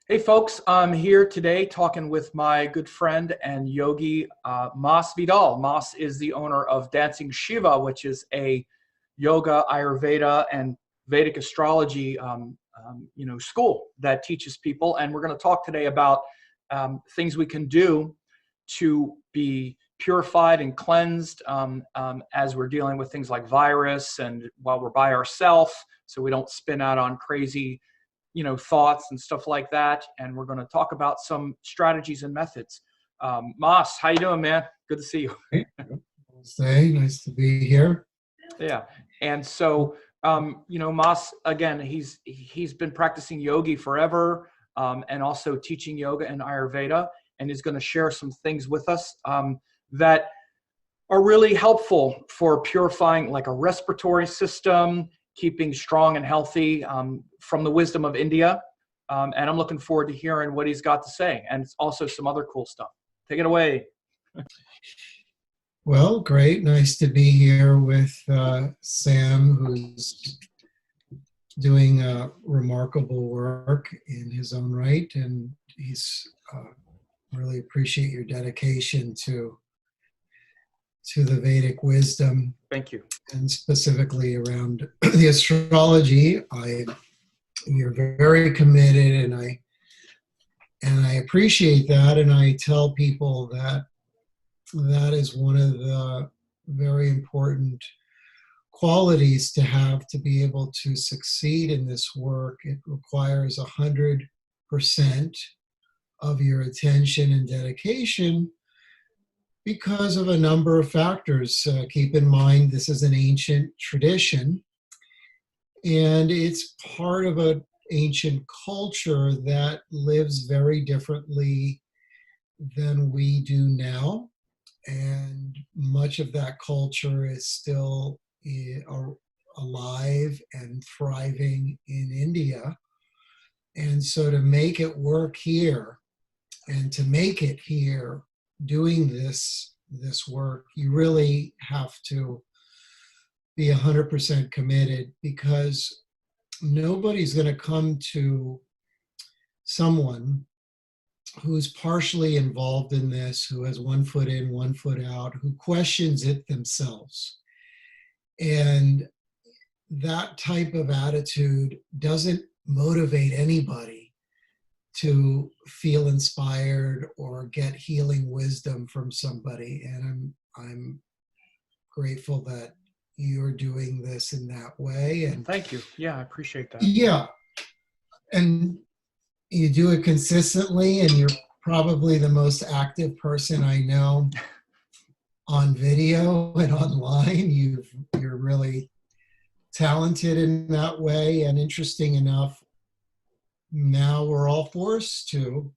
Hey folks, I'm here today talking with my good friend and yogi, Mas Vidal. Mas is the owner of Dancing Shiva, which is a yoga, Ayurveda, and Vedic astrology, school that teaches people. And we're going to talk today about things we can do to be purified and cleansed as we're dealing with things like virus and while we're by ourselves, so we don't spin out on crazy thoughts and stuff like that. And we're going to talk about some strategies and methods. Mas, how you doing, man? Good to see you. Hey, nice to be here. Yeah. And so, Mas, again, he's been practicing yogi forever, and also teaching yoga and Ayurveda, and is going to share some things with us that are really helpful for purifying like a respiratory system, keeping strong and healthy, from the wisdom of India. And I'm looking forward to hearing what he's got to say, and also some other cool stuff. Take it away. Well, great. Nice to be here with Sam, who's doing remarkable work in his own right. And he's really appreciate your dedication to the Vedic wisdom. Thank you. And specifically around the astrology. You're very committed, and I appreciate that. And I tell people that is one of the very important qualities to have to be able to succeed in this work. It requires 100% of your attention and dedication because of a number of factors. Keep in mind, this is an ancient tradition, and it's part of an ancient culture that lives very differently than we do now. And much of that culture is still alive and thriving in India. And so to make it work here, and to make it here, doing this work, you really have to be 100% committed, because nobody's going to come to someone who's partially involved in this, who has one foot in, one foot out, who questions it themselves. And that type of attitude doesn't motivate anybody to feel inspired or get healing wisdom from somebody. And I'm grateful that you're doing this in that way. And thank you. Yeah, I appreciate that. Yeah. And you do it consistently, and you're probably the most active person I know on video and online. You're really talented in that way. And interesting enough, now we're all forced to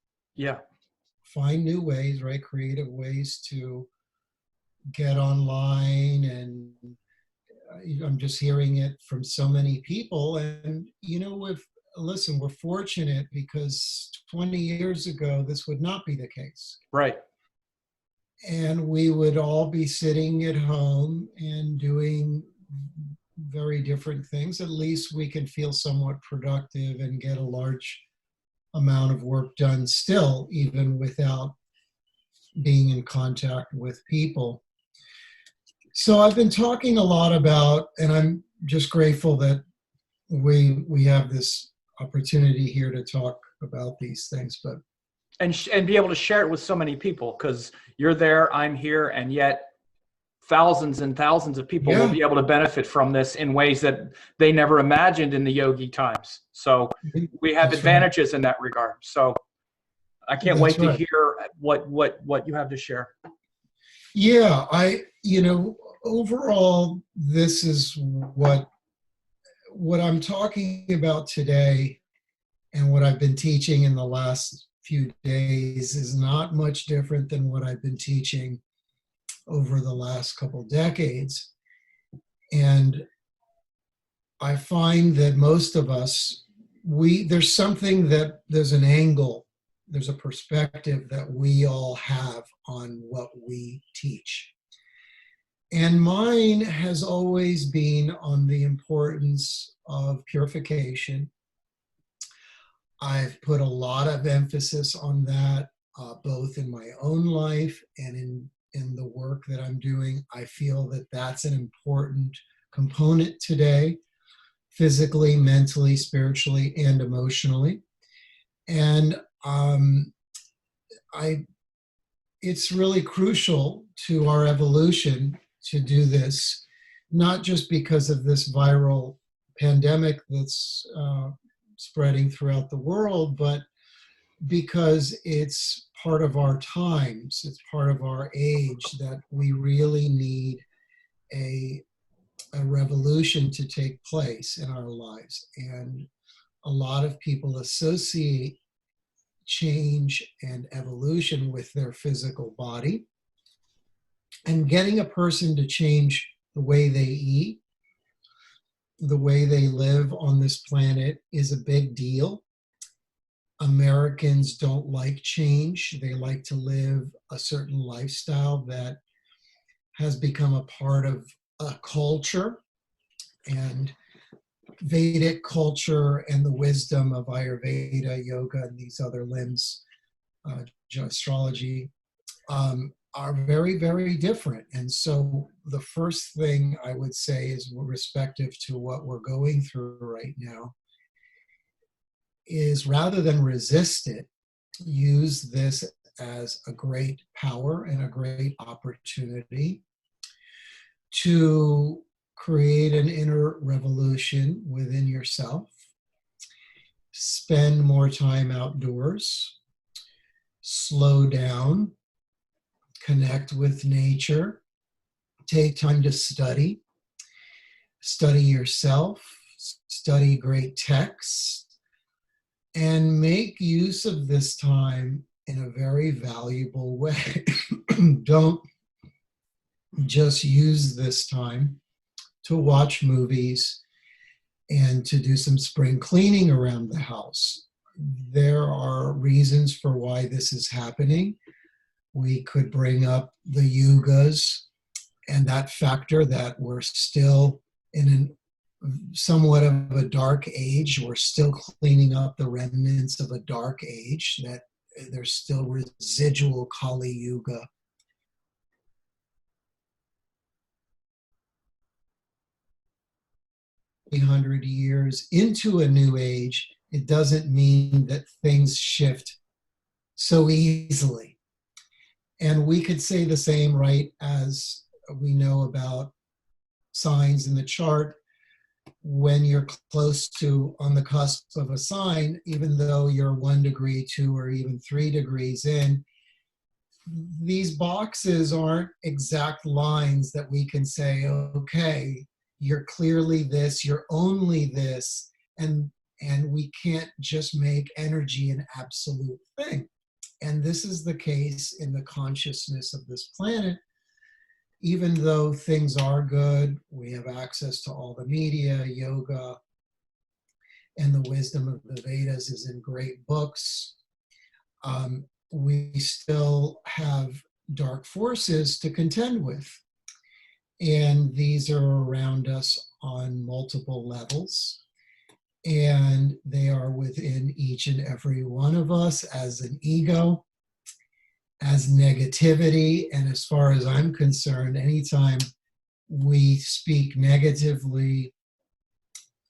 find new ways, right? Creative ways to get online. And I'm just hearing it from so many people. And, listen, we're fortunate, because 20 years ago, this would not be the case. Right. And we would all be sitting at home and doing very different things. At least we can feel somewhat productive and get a large amount of work done still, even without being in contact with people. So I've been talking a lot about, and I'm just grateful that we have this opportunity here to talk about these things, but and be able to share it with so many people, because you're there, I'm here, and yet thousands and thousands of people will be able to benefit from this in ways that they never imagined in the yogi times. So we have advantages in that regard. So I can't wait to hear what you have to share. Yeah, overall, this is what I'm talking about today, and what I've been teaching in the last few days is not much different than what I've been teaching over the last couple decades. And I find that most of us, there's an angle, there's a perspective that we all have on what we teach. And mine has always been on the importance of purification, I've put a lot of emphasis on that, both in my own life and in the work that I'm doing. I feel that that's an important component today, physically, mentally, spiritually, and emotionally. And it's really crucial to our evolution to do this, not just because of this viral pandemic that's spreading throughout the world, but because it's part of our times, it's part of our age, that we really need a revolution to take place in our lives. And a lot of people associate change and evolution with their physical body. And getting a person to change the way they eat, the way they live on this planet, is a big deal. Americans don't like change. They like to live a certain lifestyle that has become a part of a culture. And Vedic culture and the wisdom of Ayurveda, yoga, and these other limbs, astrology, are very, very different. And so the first thing I would say is, respective to what we're going through right now, is rather than resist it, use this as a great power and a great opportunity to create an inner revolution within yourself. Spend more time outdoors, slow down, connect with nature, take time to study yourself, study great texts, and make use of this time in a very valuable way. Don't just use this time to watch movies and to do some spring cleaning around the house. There are reasons for why this is happening. We could bring up the yugas and that factor that we're still in somewhat of a dark age. We're still cleaning up the remnants of a dark age, that there's still residual Kali Yuga. 300 years into a new age, it doesn't mean that things shift so easily. And we could say the same, right, as we know about signs in the chart. When you're close to, on the cusp of a sign, even though you're 1 degree, 2, or even 3 degrees in, these boxes aren't exact lines that we can say, okay, you're clearly this, you're only this, and we can't just make energy an absolute thing. And this is the case in the consciousness of this planet. Even though things are good, we have access to all the media, yoga, and the wisdom of the Vedas is in great books. We still have dark forces to contend with. And these are around us on multiple levels. And they are within each and every one of us as an ego, as negativity. And as far as I'm concerned, anytime we speak negatively,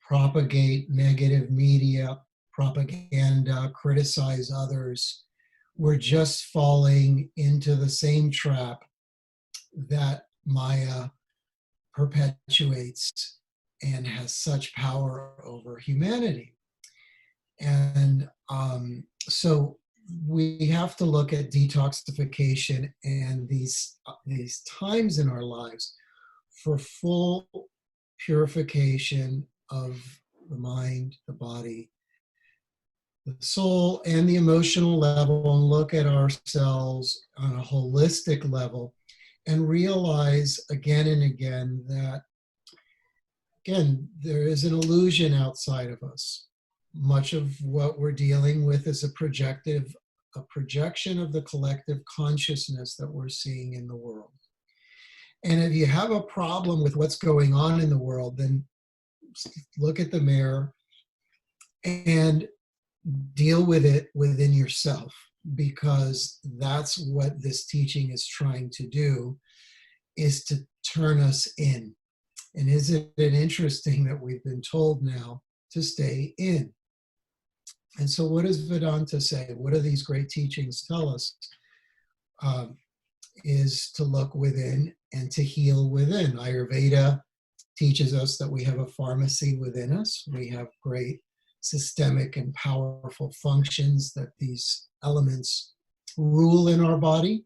propagate negative media, propaganda, criticize others, we're just falling into the same trap that Maya perpetuates and has such power over humanity. And so we have to look at detoxification and these times in our lives for full purification of the mind, the body, the soul, and the emotional level, and look at ourselves on a holistic level and realize again and again that, again, there is an illusion outside of us. Much of what we're dealing with is a projection of the collective consciousness that we're seeing in the world. And if you have a problem with what's going on in the world, then look at the mirror and deal with it within yourself, because that's what this teaching is trying to do, is to turn us in. And isn't it interesting that we've been told now to stay in? And so what does Vedanta say? What do these great teachings tell us? Is to look within and to heal within. Ayurveda teaches us that we have a pharmacy within us. We have great systemic and powerful functions that these elements rule in our body.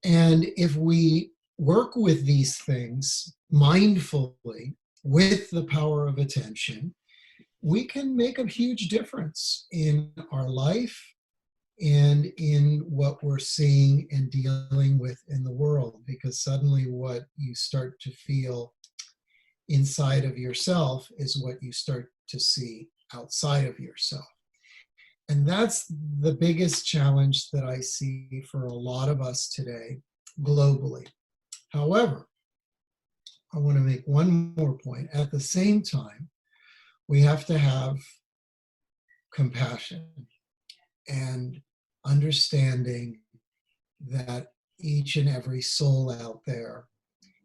And if we work with these things mindfully with the power of attention, we can make a huge difference in our life and in what we're seeing and dealing with in the world, because suddenly what you start to feel inside of yourself is what you start to see outside of yourself. And that's the biggest challenge that I see for a lot of us today globally. However, I want to make one more point. At the same time, we have to have compassion and understanding that each and every soul out there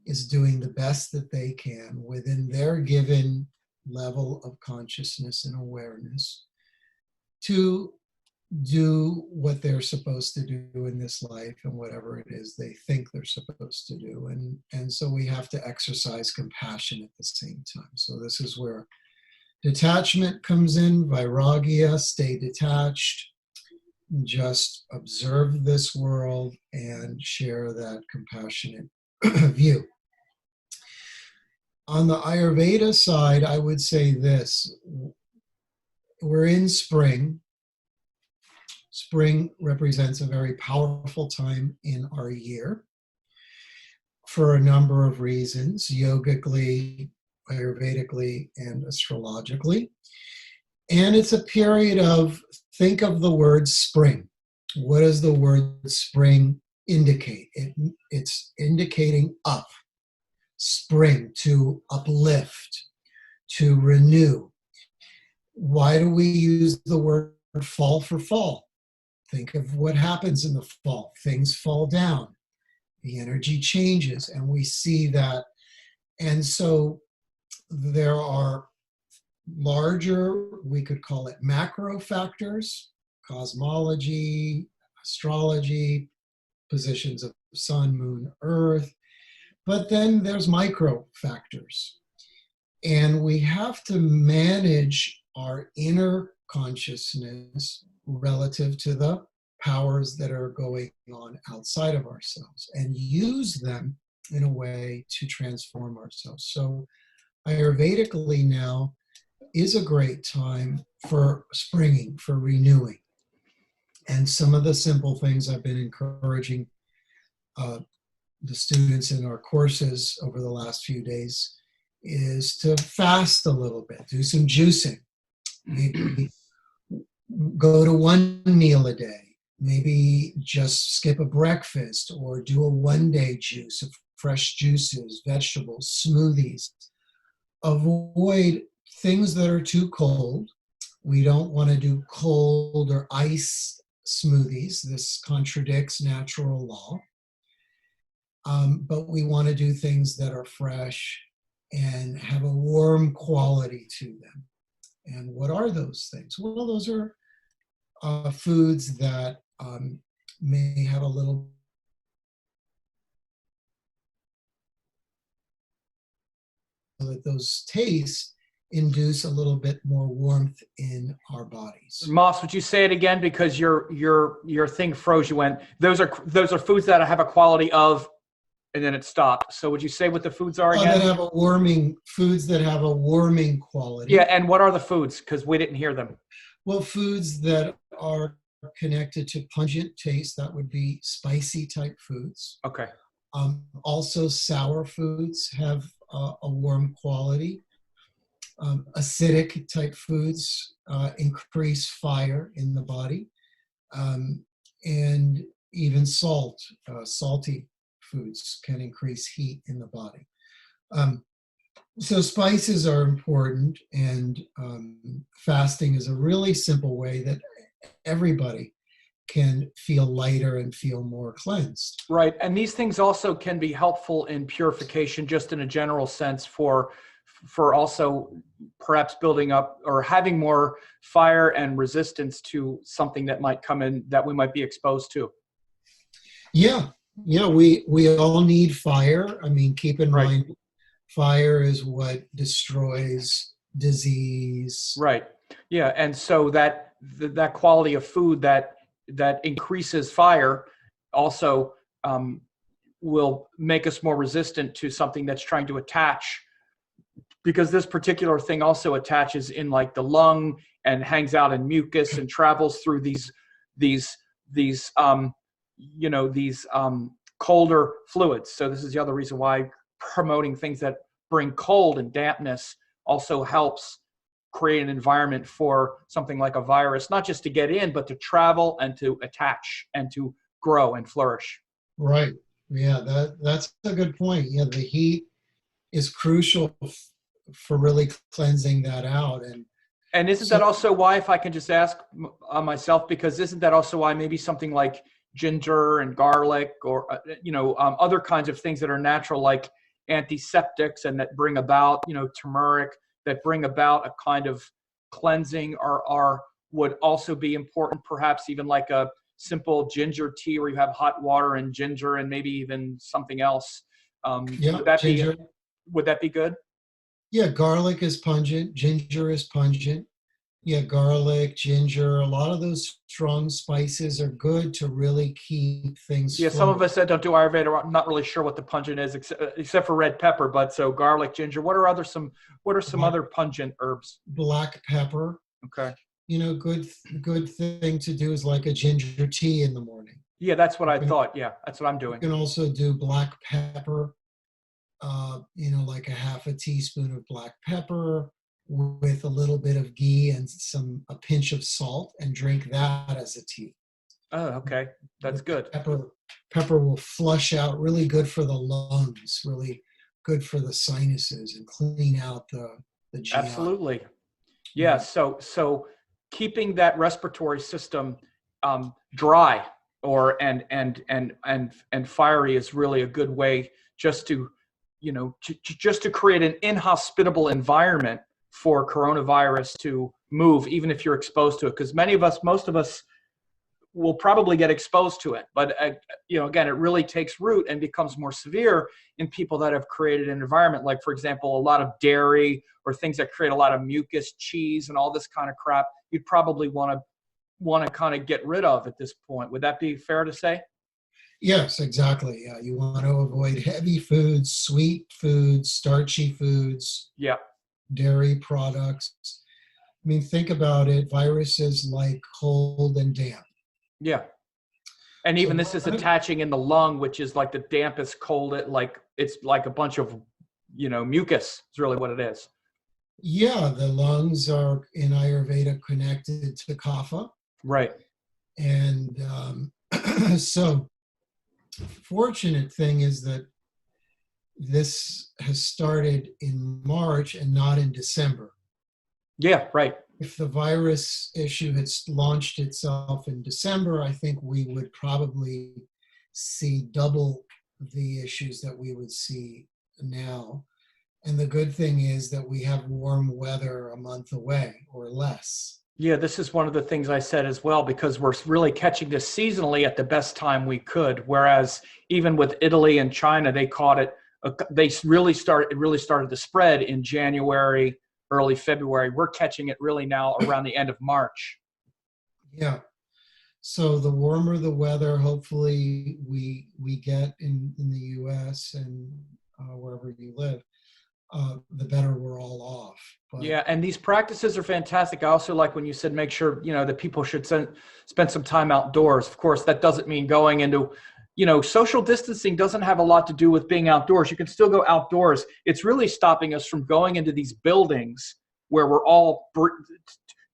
is doing the best that they can within their given level of consciousness and awareness to do what they're supposed to do in this life and whatever it is they think they're supposed to do. And so we have to exercise compassion at the same time. So this is where detachment comes in, vairagya, stay detached, just observe this world and share that compassionate view. On the Ayurveda side, I would say this: we're in spring. Spring represents a very powerful time in our year for a number of reasons, yogically, Ayurvedically, and astrologically. And it's a period of, think of the word spring. What does the word spring indicate? It's indicating up, spring, to uplift, to renew. Why do we use the word fall for fall? Think of what happens in the fall. Things fall down. The energy changes, and we see that. And so there are larger, we could call it macro factors, cosmology, astrology, positions of sun, moon, earth. But then there's micro factors. And we have to manage our inner consciousness relative to the powers that are going on outside of ourselves and use them in a way to transform ourselves. So Ayurvedically now is a great time for springing, for renewing. And some of the simple things I've been encouraging the students in our courses over the last few days is to fast a little bit, do some juicing, maybe go to one meal a day, maybe just skip a breakfast or do a one-day juice of fresh juices, vegetables, smoothies. Avoid things that are too cold. We don't want to do cold or ice smoothies. This contradicts natural law. But we want to do things that are fresh and have a warm quality to them. And what are those things? Well, those are foods that may have a little that those tastes induce a little bit more warmth in our bodies. Moss, would you say it again, because your thing froze? You went, those are foods that have a quality of, and then it stopped. So would you say what the foods are again? Foods that have a warming quality. Yeah, and what are the foods? Because we didn't hear them. Well, foods that are connected to pungent taste, that would be spicy type foods. Okay. Also, sour foods have a warm quality. Acidic type foods increase fire in the body. And even salty foods can increase heat in the body. So spices are important, and fasting is a really simple way that everybody can feel lighter and feel more cleansed. Right. And these things also can be helpful in purification, just in a general sense, for also perhaps building up or having more fire and resistance to something that might come in that we might be exposed to. Yeah, yeah, we all need fire. I mean, keep in Right. mind, fire is what destroys disease. Right. Yeah. And so that quality of food that increases fire also will make us more resistant to something that's trying to attach, because this particular thing also attaches in like the lung and hangs out in mucus and travels through these these colder fluids. So this is the other reason why promoting things that bring cold and dampness also helps create an environment for something like a virus, not just to get in, but to travel and to attach and to grow and flourish. Right. Yeah, that's a good point. Yeah, the heat is crucial for really cleansing that out. And isn't that So, also why, if I can just ask myself, because isn't that also why maybe something like ginger and garlic or, other kinds of things that are natural, like antiseptics and that bring about, turmeric, that bring about a kind of cleansing would also be important, perhaps even like a simple ginger tea where you have hot water and ginger and maybe even something else. yeah, ginger. Would that be good? Yeah, garlic is pungent, ginger is pungent. Yeah, garlic, ginger, a lot of those strong spices are good to really keep things Yeah, some of flowing. us that don't do Ayurveda are not really sure what the pungent is, except for red pepper. But so garlic, ginger. What are some Black, other pungent herbs? black pepper, Okay. good thing to do is like a ginger tea in the morning. Yeah, that's what You I can, thought. Yeah, that's what I'm you doing. can also do black pepper, like a half a teaspoon of black pepper with a little bit of ghee and a pinch of salt, and drink that as a tea. Oh, okay. That's The good. pepper will flush out, really good for the lungs, really good for the sinuses, and clean out the GI. Absolutely. Yeah. Yeah. So keeping that respiratory system dry or and fiery is really a good way just to just to create an inhospitable environment for coronavirus to move, even if you're exposed to it. Because most of us will probably get exposed to it. But, again, it really takes root and becomes more severe in people that have created an environment, like, for example, a lot of dairy or things that create a lot of mucus, cheese, and all this kind of crap. You'd probably want to kind of get rid of at this point. Would that be fair to say? Yes, exactly. Yeah, you want to avoid heavy foods, sweet foods, starchy foods, Yeah. dairy products. I mean, think about it. Viruses like cold and damp. Yeah. And So even this is attaching in the lung, which is like the dampest, cold, like it's like a bunch of, mucus is really what it is. yeah, the lungs are in Ayurveda connected to kapha, Right. and so fortunate thing is that this has started in March and not in December. Yeah. Right. If the virus issue had launched itself in December, I think we would probably see double the issues that we would see now. And the good thing is that we have warm weather a month away or less. Yeah, this is one of the things I said as well, because we're really catching this seasonally at the best time we could. Whereas even with Italy and China, they caught it. It really started to spread in January, early February. We're catching it really now around the end of March. Yeah. So the warmer the weather, hopefully we get in the U.S. and wherever you live, the better we're all off. But Yeah, and these practices are fantastic. I also like when you said make sure, that people should spend some time outdoors. Of course, that doesn't mean going into, social distancing doesn't have a lot to do with being outdoors. You can still go outdoors. It's really stopping us from going into these buildings where we're all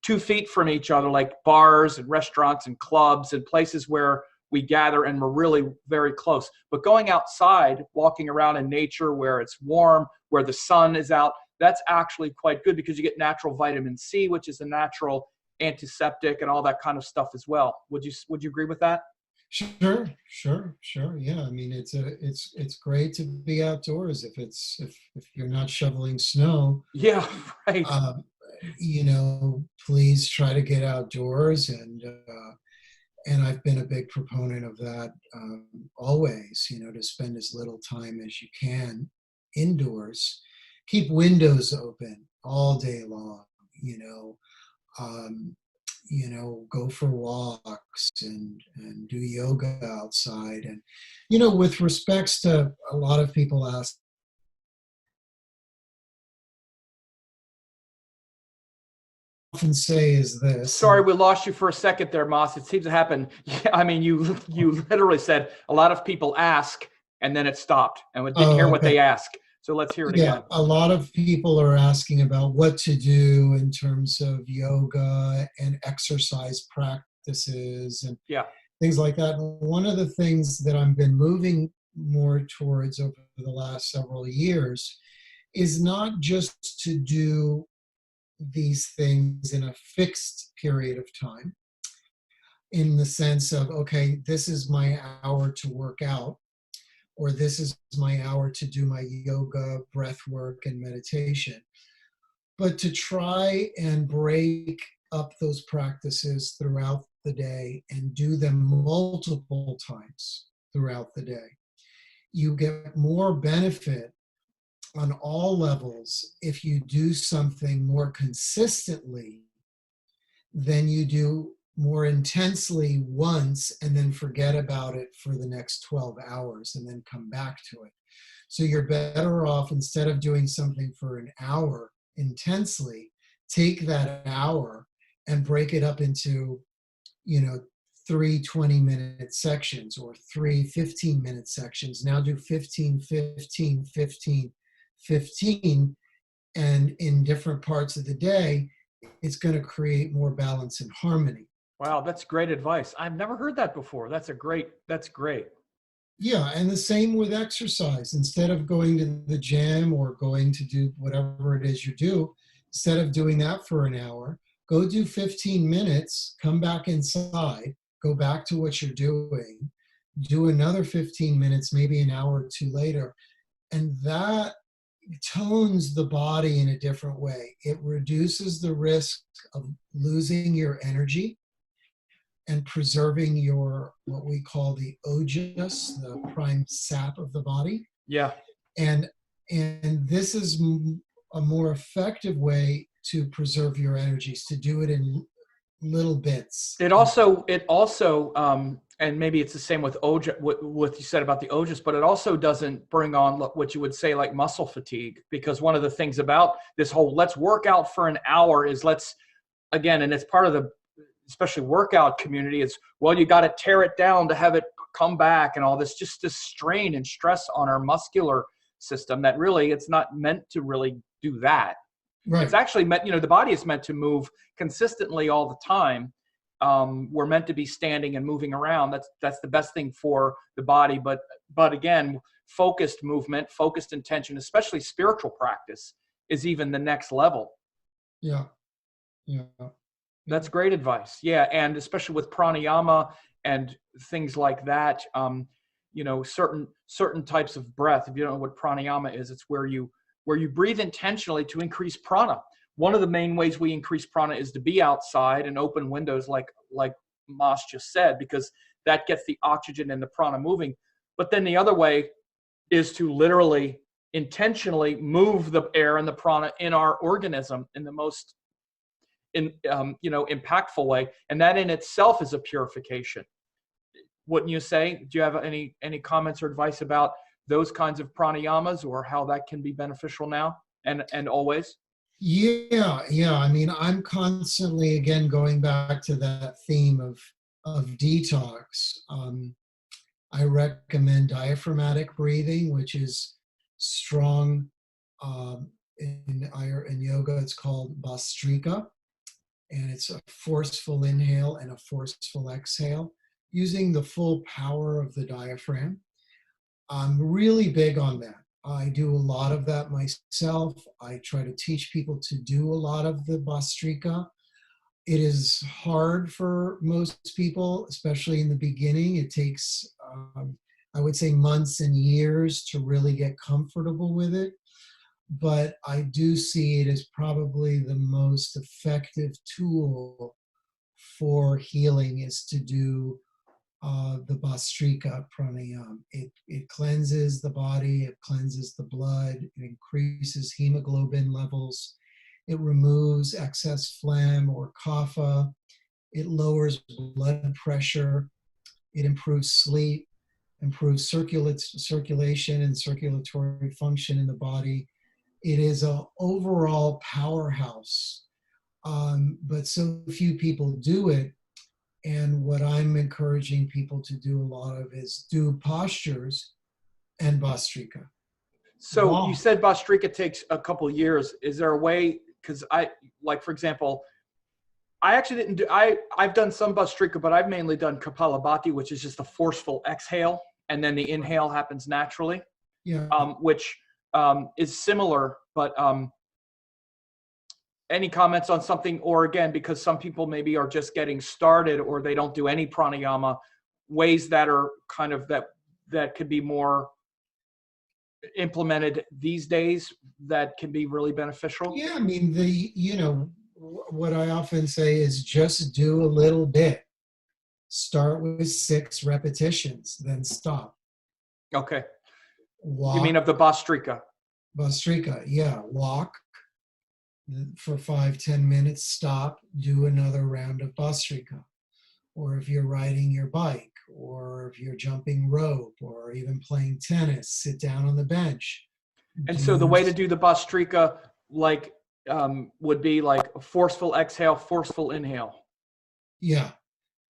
2 feet from each other, like bars and restaurants and clubs and places where we gather and we're really very close. But going outside, walking around in nature where it's warm, where the sun is out, that's actually quite good because you get natural vitamin C, which is a natural antiseptic and all that kind of stuff as well. Would you agree with that? Sure, sure, sure. Yeah, I mean, it's great to be outdoors if you're not shoveling snow. Yeah, right. Um, please try to get outdoors, and I've been a big proponent of that always. To spend as little time as you can indoors. Keep windows open all day long. Um, go for walks and do yoga outside. And, with respects to a lot of people ask, often say is this. Sorry, we lost you for a second there, Moss. It seems to happen. Yeah, I mean, you literally said a lot of people ask, and then it stopped, and we didn't hear what they asked. So let's hear it again. Yeah, a lot of people are asking about what to do in terms of yoga and exercise practices and things like that. And one of the things that I've been moving more towards over the last several years is not just to do these things in a fixed period of time, in the sense of, okay, this is my hour to work out, or this is my hour to do my yoga, breath work, and meditation. But to try and break up those practices throughout the day and do them multiple times throughout the day. You get more benefit on all levels if you do something more consistently than you do more intensely once and then forget about it for the next 12 hours and then come back to it. So you're better off, instead of doing something for an hour intensely, take that hour and break it up into, 3 20-minute sections or 3 15-minute sections. Now do 15, 15, 15, 15, and in different parts of the day, it's going to create more balance and harmony. Wow, that's great advice. I've never heard that before. That's great. Yeah, and the same with exercise. Instead of going to the gym or going to do whatever it is you do, instead of doing that for an hour, go do 15 minutes, come back inside, go back to what you're doing, do another 15 minutes, maybe an hour or two later, and that tones the body in a different way. It reduces the risk of losing your energy and preserving your, what we call the ojas, the prime sap of the body. Yeah. And this is a more effective way to preserve your energies, to do it in little bits. It also, and maybe it's the same with oja, what you said about the ojas, but it also doesn't bring on what you would say like muscle fatigue, because one of the things about this whole let's work out for an hour is again, and it's part of the, especially workout community, is, well, you got to tear it down to have it come back and all this, just this strain and stress on our muscular system that really, it's not meant to really do that. Right. It's actually meant, the body is meant to move consistently all the time. We're meant to be standing and moving around. That's the best thing for the body. But again, focused movement, focused intention, especially spiritual practice, is even the next level. Yeah. Yeah. That's great advice. Yeah. And especially with pranayama and things like that, certain types of breath. If you don't know what pranayama is, it's where you breathe intentionally to increase prana. One of the main ways we increase prana is to be outside and open windows like Mas just said, because that gets the oxygen and the prana moving. But then the other way is to literally intentionally move the air and the prana in our organism in the most impactful way. And that in itself is a purification. Wouldn't you say? Do you have any comments or advice about those kinds of pranayamas, or how that can be beneficial now and always? Yeah. I mean, I'm constantly, again, going back to that theme of detox. I recommend diaphragmatic breathing, which is strong. In yoga, it's called Bhastrika, and it's a forceful inhale and a forceful exhale. using the full power of the diaphragm. I'm really big on that. I do a lot of that myself. I try to teach people to do a lot of the Bhastrika. It is hard for most people, especially in the beginning. It takes, I would say, months and years to really get comfortable with it. But I do see it as probably the most effective tool for healing is to do the Bhastrika pranayama. It cleanses the body, it cleanses the blood, it increases hemoglobin levels, it removes excess phlegm or kapha, it lowers blood pressure, it improves sleep, improves circulation and circulatory function in the body. It is an overall powerhouse, but so few people do it. And what I'm encouraging people to do a lot of is do postures and Bhastrika. So Wow. you said Bhastrika takes a couple years. Is there a way, because like, for example, I actually didn't do, I've done some Bhastrika, but I've mainly done Kapalabhati, which is just a forceful exhale. And then the inhale happens naturally, Yeah. Which is similar, but any comments on something, or again, because some people maybe are just getting started or they don't do any pranayama, ways that are kind of that could be more implemented these days that can be really beneficial? Yeah, I mean, what I often say is just do a little bit. Start with 6 repetitions, then stop. Okay. Walk. You mean of the Bhastrika? Bhastrika, yeah. Walk for 5-10 minutes, stop, do another round of Bhastrika. Or if you're riding your bike, or if you're jumping rope, or even playing tennis, sit down on the bench. And so the way to do the Bhastrika, like, would be like a forceful exhale, forceful inhale. Yeah.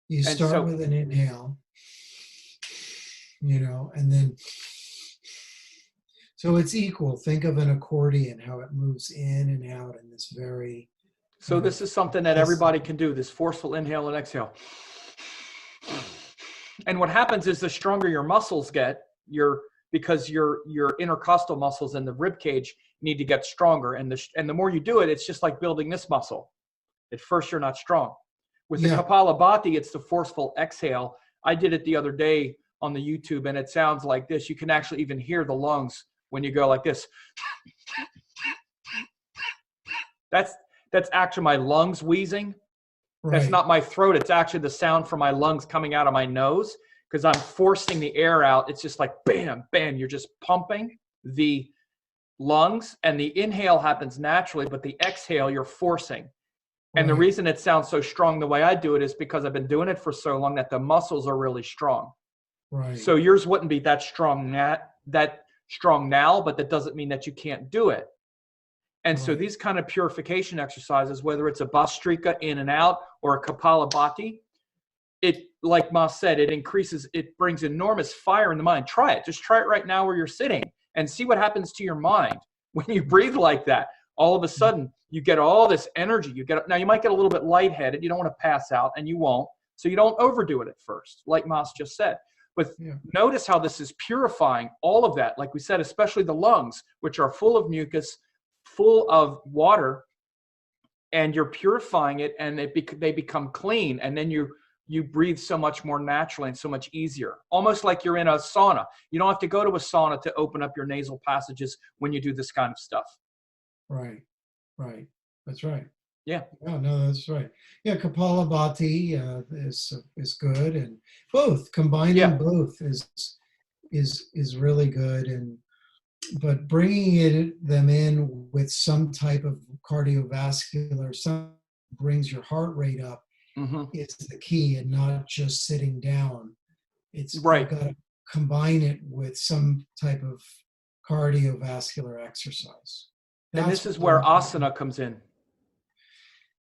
You start with an inhale, and then, so it's equal. Think of an accordion, how it moves in and out in this very. So this is something that everybody can do, this forceful inhale and exhale. And what happens is the stronger your muscles get, because your intercostal muscles and the rib cage need to get stronger. And the more you do it, it's just like building this muscle. At first, you're not strong. With the Kapalabhati, it's the forceful exhale. I did it the other day on the YouTube, and it sounds like this. You can actually even hear the lungs when you go like this. That's actually my lungs wheezing. Right. That's not my throat. It's actually the sound from my lungs coming out of my nose because I'm forcing the air out. It's just like bam, bam. You're just pumping the lungs, and the inhale happens naturally, but the exhale you're forcing. And the reason it sounds so strong the way I do it is because I've been doing it for so long that the muscles are really strong. Right. So yours wouldn't be that strong now, but that doesn't mean that you can't do it. And so these kind of purification exercises, whether it's a Bhastrika in and out or a Kapalabhati, it, like Mas said, it brings enormous fire in the mind. Try it. Just try it right now where you're sitting and see what happens to your mind when you breathe like that. All of a sudden, you get all this energy. Now you might get a little bit lightheaded. You don't want to pass out, and you won't. So you don't overdo it at first, like Mas just said. But notice how this is purifying all of that. Like we said, especially the lungs, which are full of mucus, full of water, and you're purifying it, and they become clean. And then you breathe so much more naturally and so much easier, almost like you're in a sauna. You don't have to go to a sauna to open up your nasal passages when you do this kind of stuff. Right. That's right. Yeah. Oh, no, that's right. Yeah, Kapalabhati is good, and combining both is really good, but bringing them in with some type of cardiovascular, brings your heart rate up, is the key, and not just sitting down. It's right. You've got to combine it with some type of cardiovascular exercise. And this is where asana comes in.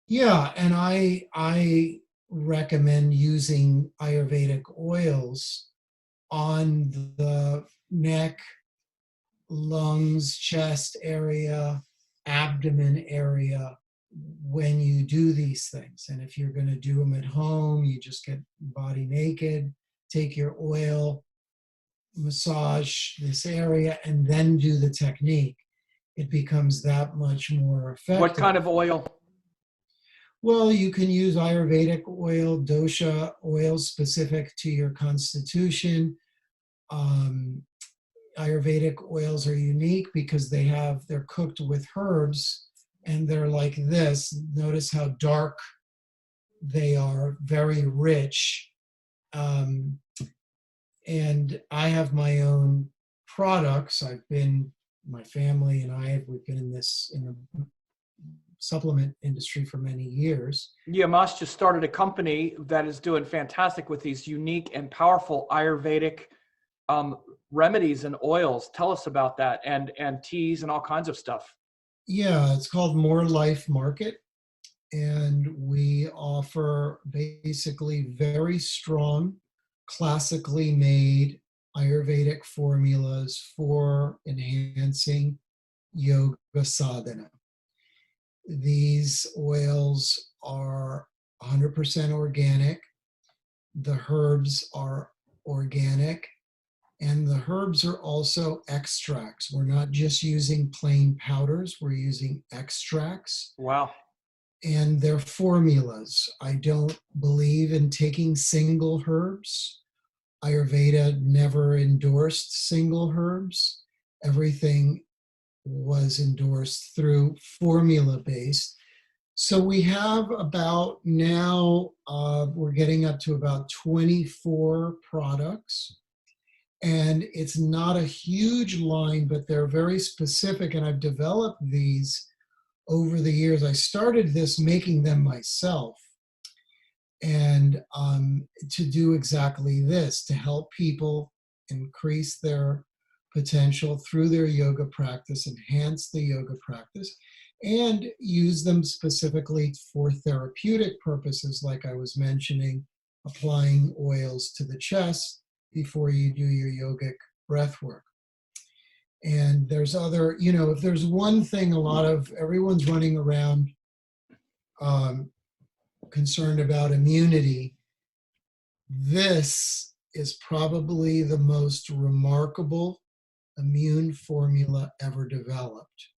Yeah, and I recommend using Ayurvedic oils on the neck, lungs, chest area, abdomen area, when you do these things. And if you're going to do them at home, you just get body naked, take your oil, massage this area, and then do the technique. It becomes that much more effective. What kind of oil? Well, you can use Ayurvedic oil, dosha oils specific to your constitution. Ayurvedic oils are unique because they're cooked with herbs, and they're like this. Notice how dark they are, very rich. And I have my own products. My family and we've been in the supplement industry for many years. Yeah, Mas just started a company that is doing fantastic with these unique and powerful Ayurvedic remedies and oils. Tell us about that, and teas and all kinds of stuff. Yeah, it's called More Life Market, and we offer basically very strong, classically made Ayurvedic formulas for enhancing yoga sadhana. These oils are 100% organic. The herbs are organic, and the herbs are also extracts. We're not just using plain powders, we're using extracts. Wow. And they're formulas. I don't believe in taking single herbs. Ayurveda never endorsed single herbs. Everything was endorsed through formula-based. So we have about now, we're getting up to about 24 products. And it's not a huge line, but they're very specific. And I've developed these over the years. I started this making them myself. And to do exactly this, to help people increase their potential through their yoga practice, enhance the yoga practice, and use them specifically for therapeutic purposes, like I was mentioning, applying oils to the chest before you do your yogic breath work. And there's other, if there's one thing everyone's running around concerned about immunity, this is probably the most remarkable immune formula ever developed.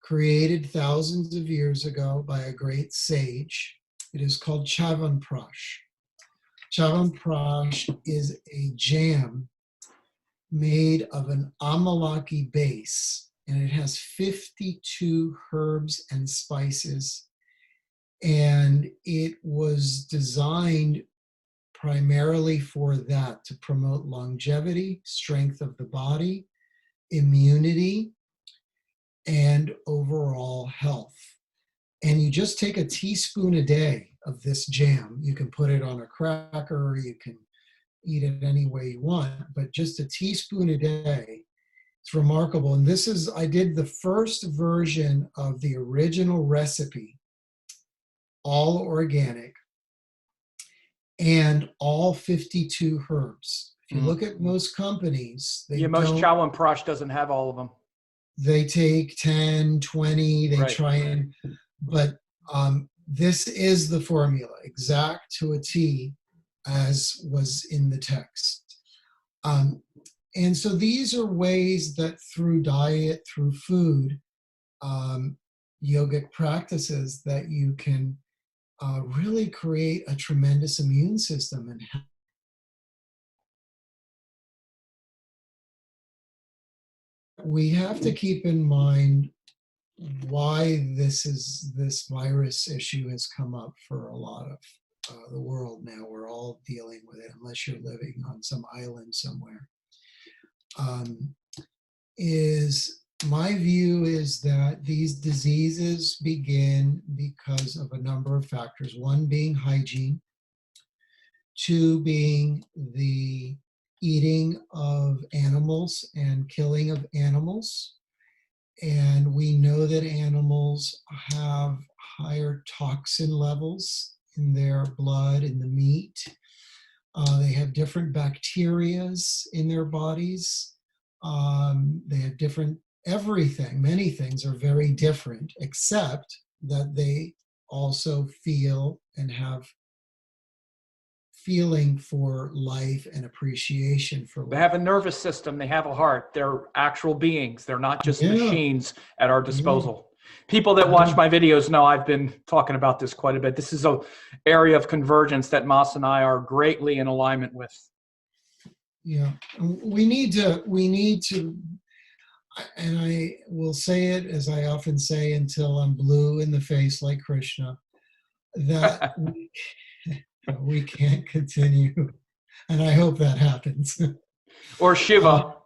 Created thousands of years ago by a great sage. It is called Chyawanprash. Chyawanprash is a jam made of an amalaki base, and it has 52 herbs and spices, and it was designed primarily for that, to promote longevity, strength of the body, immunity, and overall health. And you just take a teaspoon a day of this jam. You can put it on a cracker, you can eat it any way you want, but just a teaspoon a day. It's remarkable. And I did the first version of the original recipe, all organic, and all 52 herbs. If you look at most companies, most Chyawanprash doesn't have all of them. They take 10, 20, they right. try but this is the formula, exact to a T, as was in the text. And so these are ways that through diet, through food, yogic practices, that you can really create a tremendous immune system. And we have to keep in mind why this virus issue has come up for a lot of the world now. We're all dealing with it, unless you're living on some island somewhere. My view is that these diseases begin because of a number of factors. One being hygiene, two being the eating of animals and killing of animals. And we know that animals have higher toxin levels in their blood, in the meat. They have different bacterias in their bodies. They have different everything. Many things are very different, except that they also feel and have feeling for life and appreciation for They life. have a nervous system. They have a heart. They're actual beings. They're not just Yeah, machines at our yeah, disposal. People that watch my videos know I've been talking about this quite a bit. This is an area of convergence that Mas and I are greatly in alignment with. yeah. We need to, and I will say it as I often say until I'm blue in the face like Krishna, that we can't continue. And I hope that happens. Or Shiva. Or Shiva.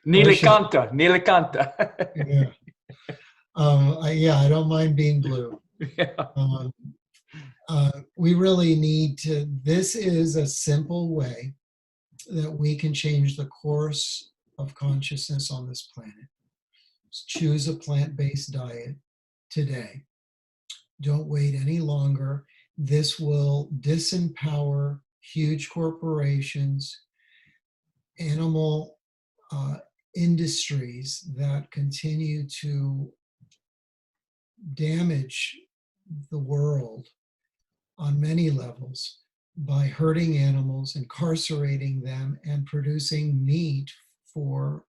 Nilikanta. Nilikanta. Yeah. I don't mind being blue. Yeah. We really need to, this is a simple way that we can change the course of consciousness on this planet. Choose a plant-based diet today. Don't wait any longer. This will disempower huge corporations, animal industries that continue to damage the world on many levels by hurting animals, incarcerating them, and producing meat for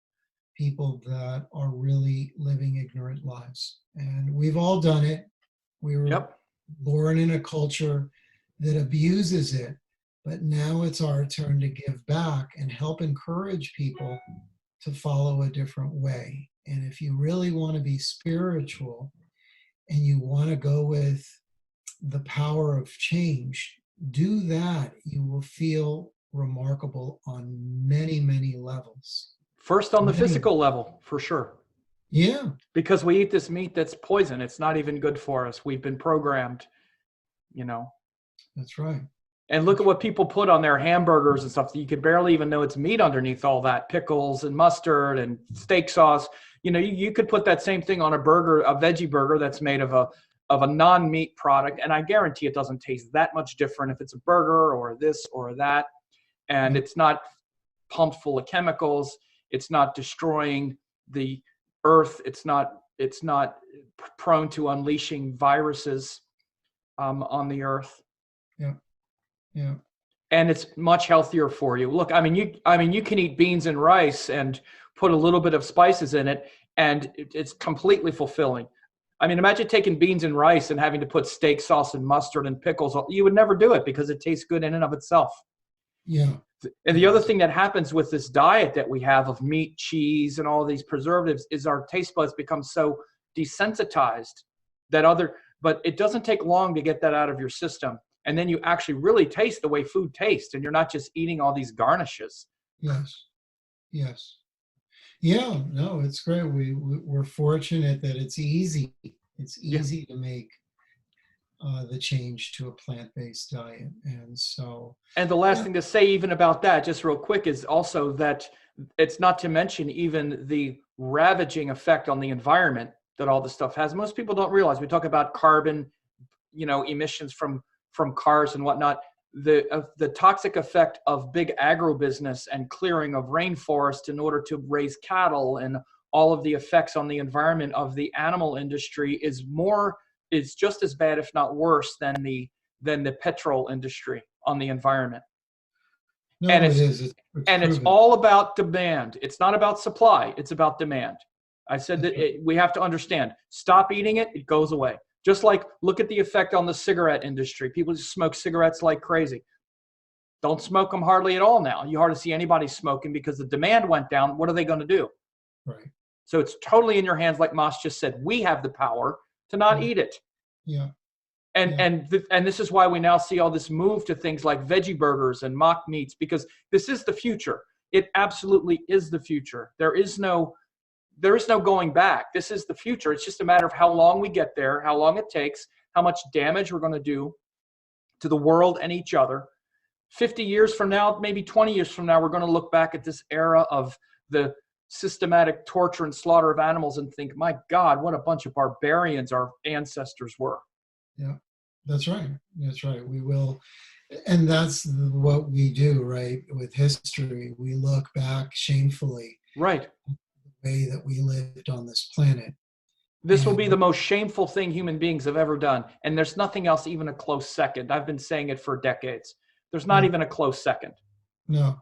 people that are really living ignorant lives. And we've all done it. We were born in a culture that abuses it, but now it's our turn to give back and help encourage people to follow a different way. And if you really want to be spiritual and you want to go with the power of change, do that. You will feel remarkable on many, many levels. First on the physical level, for sure. Yeah. Because we eat this meat that's poison. It's not even good for us. We've been programmed, you know. That's right. And look at what people put on their hamburgers and stuff. You could barely even know it's meat underneath all that. Pickles and mustard and steak sauce. You know, you could put that same thing on a burger, a veggie burger that's made of a non-meat product. And I guarantee it doesn't taste that much different if it's a burger or this or that. And it's not pumped full of chemicals. It's not destroying the earth. It's not prone to unleashing viruses on the earth. Yeah. Yeah. And it's much healthier for you. Look, I mean, you can eat beans and rice and put a little bit of spices in it, and it's completely fulfilling. I mean, imagine taking beans and rice and having to put steak sauce and mustard and pickles. You would never do it because it tastes good in and of itself. Yeah. And the other thing that happens with this diet that we have of meat, cheese, and all these preservatives is our taste buds become so desensitized but it doesn't take long to get that out of your system. And then you actually really taste the way food tastes, and you're not just eating all these garnishes. Yes. Yes. Yeah, no, it's great. We're fortunate that it's easy. It's easy to make the change to a plant-based diet. And so. And the last thing to say even about that, just real quick, is also that it's not to mention even the ravaging effect on the environment that all this stuff has. Most people don't realize. We talk about carbon, emissions from cars and whatnot. The toxic effect of big agribusiness and clearing of rainforest in order to raise cattle and all of the effects on the environment of the animal industry is just as bad, if not worse, than the petrol industry on the environment. No, and it is. It's all about demand. It's not about supply. It's about demand. I said that we have to understand. Stop eating it, it goes away. Just like, look at the effect on the cigarette industry. People just smoke cigarettes like crazy. Don't smoke them hardly at all now. You hardly see anybody smoking because the demand went down. What are they going to do? Right. So it's totally in your hands, like Mas just said. We have the power to not eat it. Yeah. And this is why we now see all this move to things like veggie burgers and mock meats, because this is the future. It absolutely is the future. There is no going back. This is the future. It's just a matter of how long we get there, how long it takes, how much damage we're going to do to the world and each other. 50 years from now, maybe 20 years from now, we're going to look back at this era of the systematic torture and slaughter of animals and think, my God, what a bunch of barbarians our ancestors were. Yeah, that's right. That's right. We will. And that's what we do, right? With history, we look back shamefully. Right. Way that we lived on this planet. This will be the most shameful thing human beings have ever done. And there's nothing else even a close second. I've been saying it for decades. There's not even a close second. No.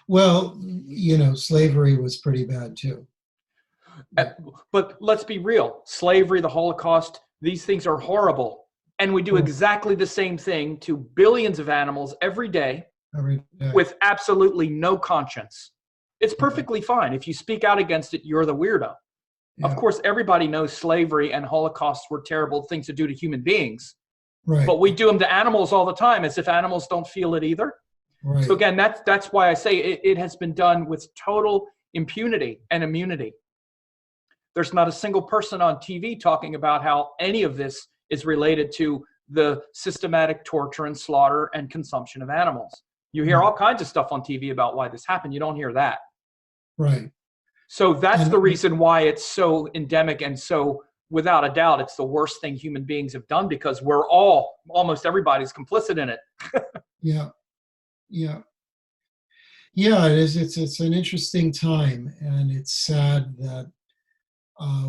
Well, slavery was pretty bad too. But let's be real. Slavery, the Holocaust, these things are horrible. And we do exactly the same thing to billions of animals every day with absolutely no conscience. It's perfectly fine. If you speak out against it, you're the weirdo. Yeah. Of course, everybody knows slavery and Holocausts were terrible things to do to human beings. Right. But we do them to animals all the time as if animals don't feel it either. Right. So again, that's why I say it has been done with total impunity and immunity. There's not a single person on TV talking about how any of this is related to the systematic torture and slaughter and consumption of animals. You hear all kinds of stuff on TV about why this happened. You don't hear that. Right. So that's the reason why it's so endemic and so, without a doubt, it's the worst thing human beings have done because we're almost everybody's complicit in it. Yeah. It is. It's an interesting time, and it's sad that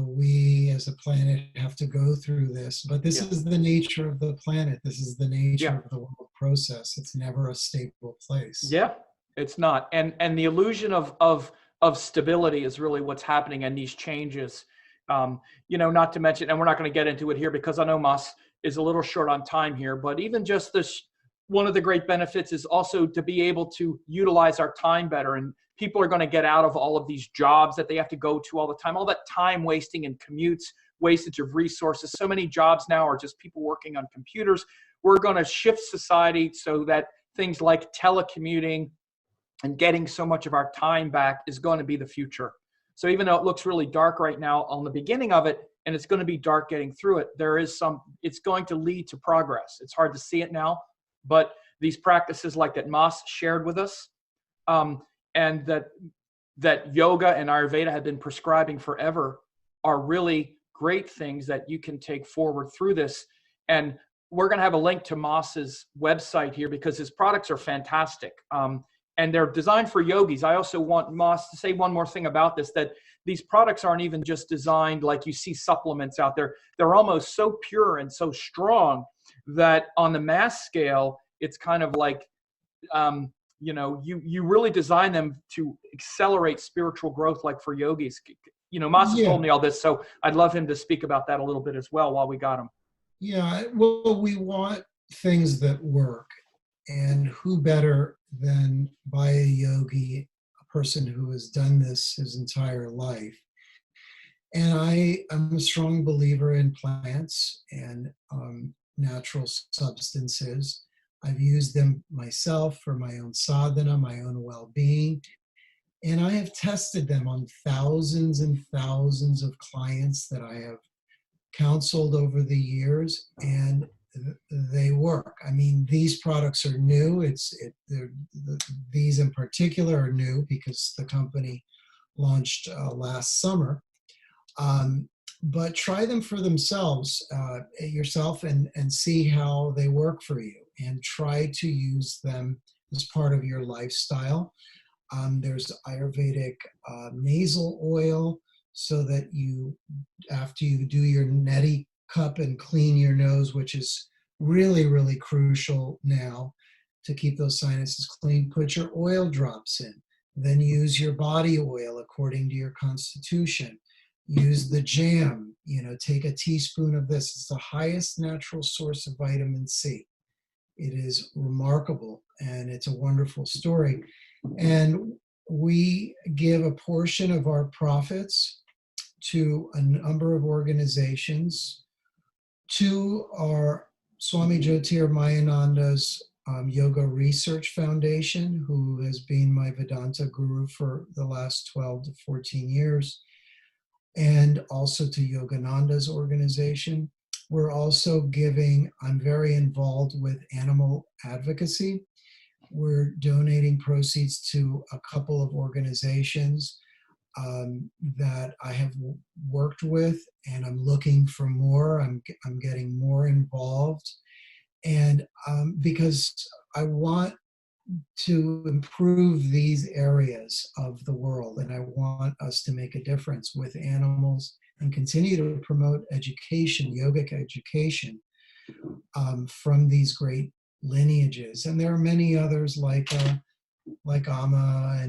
we as a planet have to go through this, but this is the nature of the planet. This is the nature of the world process. It's never a stable place. Yeah, it's not. And the illusion of stability is really what's happening, and these changes, not to mention, and we're not going to get into it here because I know Mas is a little short on time here, but even just this, one of the great benefits is also to be able to utilize our time better. And people are going to get out of all of these jobs that they have to go to all the time, all that time wasting and commutes, wastage of resources. So many jobs now are just people working on computers. We're going to shift society so that things like telecommuting and getting so much of our time back is going to be the future. So even though it looks really dark right now on the beginning of it, and it's going to be dark getting through it, it's going to lead to progress. It's hard to see it now, but these practices like that Mas shared with us, and that yoga and Ayurveda have been prescribing forever are really great things that you can take forward through this. And we're going to have a link to Mas's website here because his products are fantastic. And they're designed for yogis. I also want Mas to say one more thing about this, that these products aren't even just designed like you see supplements out there. They're almost so pure and so strong that on the mass scale, it's kind of like, you really design them to accelerate spiritual growth, like for yogis. Mas has told me all this, so I'd love him to speak about that a little bit as well while we got him. Yeah, well, we want things that work, and who better than by a yogi, a person who has done this his entire life. And I'm a strong believer in plants and natural substances. I've used them myself for my own sadhana, my own well-being, and I have tested them on thousands and thousands of clients that I have counseled over the years, and they work. I mean, these products are new. These in particular are new because the company launched last summer. But try them for themselves yourself and see how they work for you, and try to use them as part of your lifestyle. There's Ayurvedic Nasal Oil, so that after you do your neti cup and clean your nose, which is really, really crucial now to keep those sinuses clean, put your oil drops in. Then use your body oil according to your constitution. Use the jam, take a teaspoon of this. It's the highest natural source of vitamin C. It is remarkable, and it's a wonderful story. And we give a portion of our profits to a number of organizations, to our Swami Jyotirmayananda's Yoga Research Foundation, who has been my Vedanta guru for the last 12 to 14 years, and also to Yogananda's organization. We're also giving, I'm very involved with animal advocacy. We're donating proceeds to a couple of organizations that I have worked with, and I'm looking for more. I'm getting more involved, and because I want to improve these areas of the world, and I want us to make a difference with animals and continue to promote education, yogic education, from these great lineages. And there are many others like Amma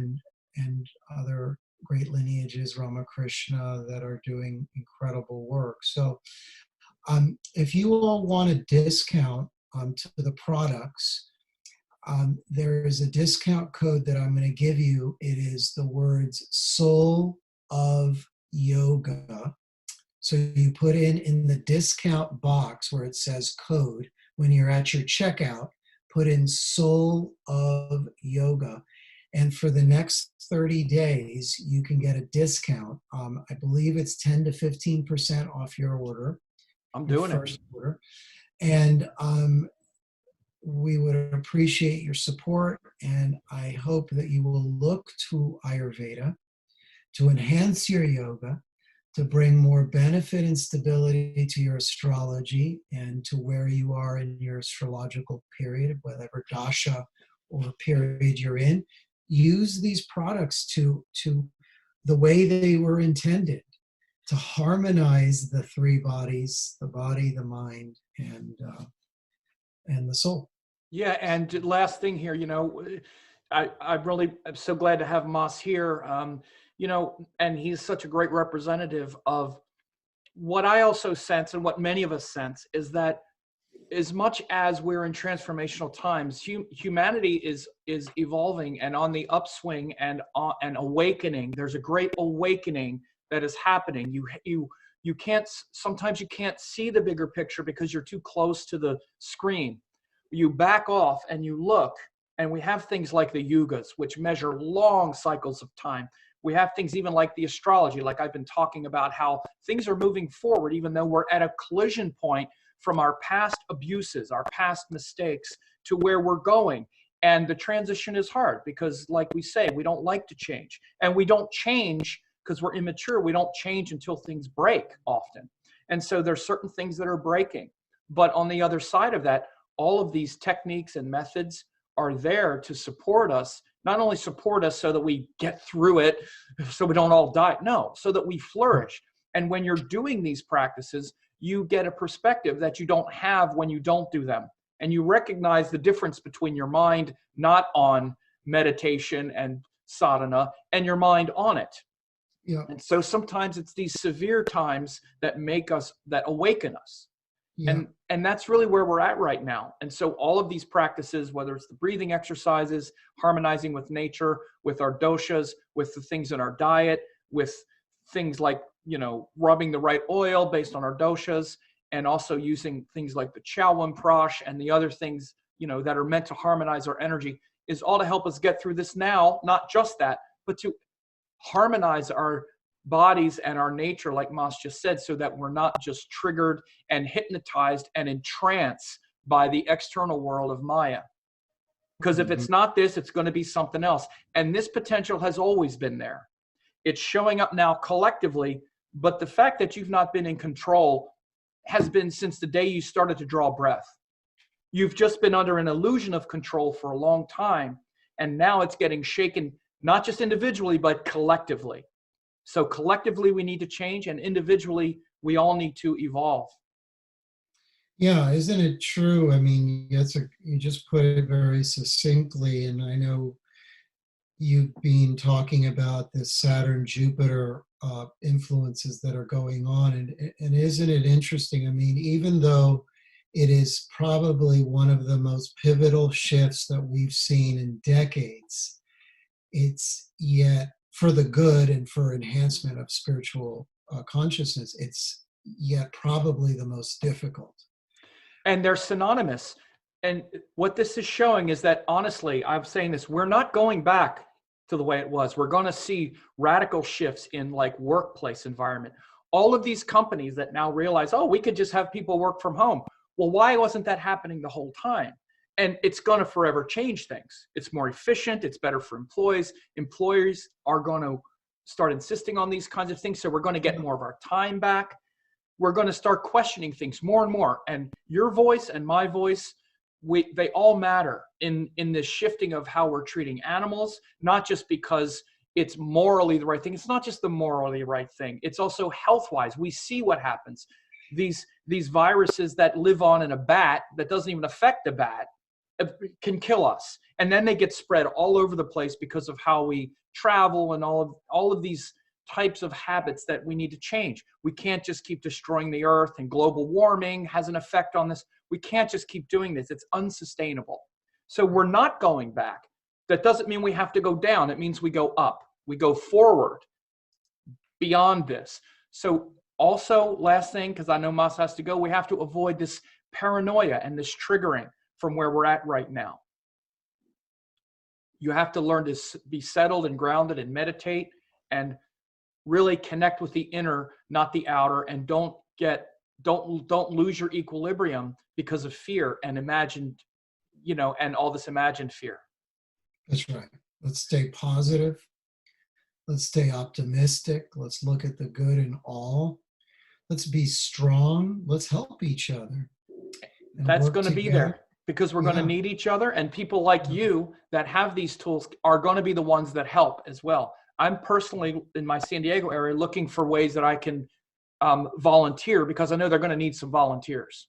and other great lineages, Ramakrishna, that are doing incredible work. So if you all want a discount to the products, there is a discount code that I'm going to give you. It is the words Soul of Yoga. So you put in the discount box where it says code, when you're at your checkout, put in Soul of Yoga. And for the next 30 days, you can get a discount. I believe it's 10 to 15% off your order. I'm doing it. First order. And we would appreciate your support. And I hope that you will look to Ayurveda to enhance your yoga, to bring more benefit and stability to your astrology and to where you are in your astrological period, whatever dasha or period you're in. Use these products to the way they were intended, to harmonize the three bodies, the body, the mind, and the soul. Yeah, and last thing here, I'm so glad to have Mas here, and he's such a great representative of what I also sense, and what many of us sense, is that as much as we're in transformational times, humanity is evolving and on the upswing and awakening. There's a great awakening that is happening. Sometimes you can't see the bigger picture because you're too close to the screen. You back off and you look, and we have things like the yugas, which measure long cycles of time. We have things even like the astrology, like I've been talking about, how things are moving forward, even though we're at a collision point from our past abuses, our past mistakes, to where we're going. And the transition is hard because, like we say, we don't like to change. And we don't change because we're immature. We don't change until things break often. And so there's certain things that are breaking. But on the other side of that, all of these techniques and methods are there to support us, not only support us so that we get through it, so we don't all die, no, so that we flourish. And when you're doing these practices, you get a perspective that you don't have when you don't do them. And you recognize the difference between your mind not on meditation and sadhana and your mind on it. Yeah. And so sometimes it's these severe times that awaken us. Yeah. And that's really where we're at right now. And so all of these practices, whether it's the breathing exercises, harmonizing with nature, with our doshas, with the things in our diet, with things like, rubbing the right oil based on our doshas, and also using things like the Chyawanprash and the other things, that are meant to harmonize our energy, is all to help us get through this now. Not just that, but to harmonize our bodies and our nature, like Mas just said, so that we're not just triggered and hypnotized and entranced by the external world of Maya. Because if it's not this, it's going to be something else. And this potential has always been there. It's showing up now collectively, but the fact that you've not been in control has been since the day you started to draw breath. You've just been under an illusion of control for a long time, and now it's getting shaken, not just individually, but collectively. So collectively, we need to change, and individually, we all need to evolve. Yeah, isn't it true? I mean, you just put it very succinctly, and I know you've been talking about the Saturn-Jupiter influences that are going on, and isn't it interesting? I mean, even though it is probably one of the most pivotal shifts that we've seen in decades, it's yet, for the good and for enhancement of spiritual consciousness, it's yet probably the most difficult. And they're synonymous. And what this is showing is that, honestly, I'm saying this, we're not going back to the way it was. We're going to see radical shifts in like workplace environment. All of these companies that now realize, oh, we could just have people work from home. Well, why wasn't that happening the whole time? And it's going to forever change things. It's more efficient. It's better for employees. Employers are going to start insisting on these kinds of things. So we're going to get more of our time back. We're going to start questioning things more and more. And your voice and my voice, they all matter in this shifting of how we're treating animals, not just because it's morally the right thing. It's not just the morally right thing. It's also health-wise. We see what happens. These viruses that live on in a bat that doesn't even affect the bat can kill us. And then they get spread all over the place because of how we travel and all of these types of habits that we need to change. We can't just keep destroying the earth, and global warming has an effect on this. We can't just keep doing this. It's unsustainable. So we're not going back. That doesn't mean we have to go down. It means we go up. We go forward beyond this. So also, last thing, because I know Mas has to go, we have to avoid this paranoia and this triggering from where we're at right now. You have to learn to be settled and grounded and meditate and really connect with the inner, not the outer, and don't lose your equilibrium because of fear and imagined, and all this imagined fear. That's right. Let's stay positive. Let's stay optimistic. Let's look at the good in all. Let's be strong. Let's help each other. That's going to be there because we're going to need each other. And people like you that have these tools are going to be the ones that help as well. I'm personally in my San Diego area looking for ways that I can volunteer, because I know they're going to need some volunteers.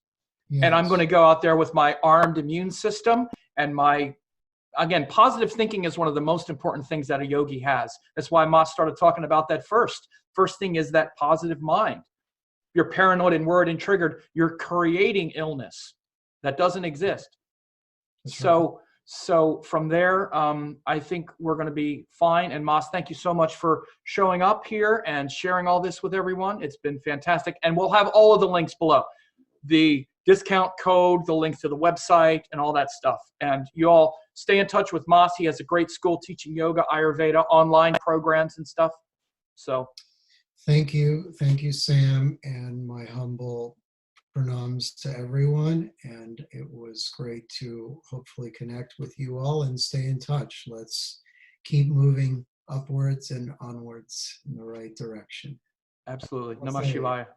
Yes. And I'm going to go out there with my armed immune system and again, positive thinking is one of the most important things that a yogi has. That's why Mas started talking about that first. First thing is that positive mind. You're paranoid and worried and triggered. You're creating illness that doesn't exist. So from there, I think we're going to be fine. And Mas, thank you so much for showing up here and sharing all this with everyone. It's been fantastic. And we'll have all of the links below. The discount code, the links to the website, and all that stuff. And you all stay in touch with Mas. He has a great school teaching yoga, Ayurveda, online programs and stuff. So thank you, Sam, and my humble pranams to everyone. And it was great to hopefully connect with you all and stay in touch. Let's keep moving upwards and onwards in the right direction. Absolutely. Namah Shivaya.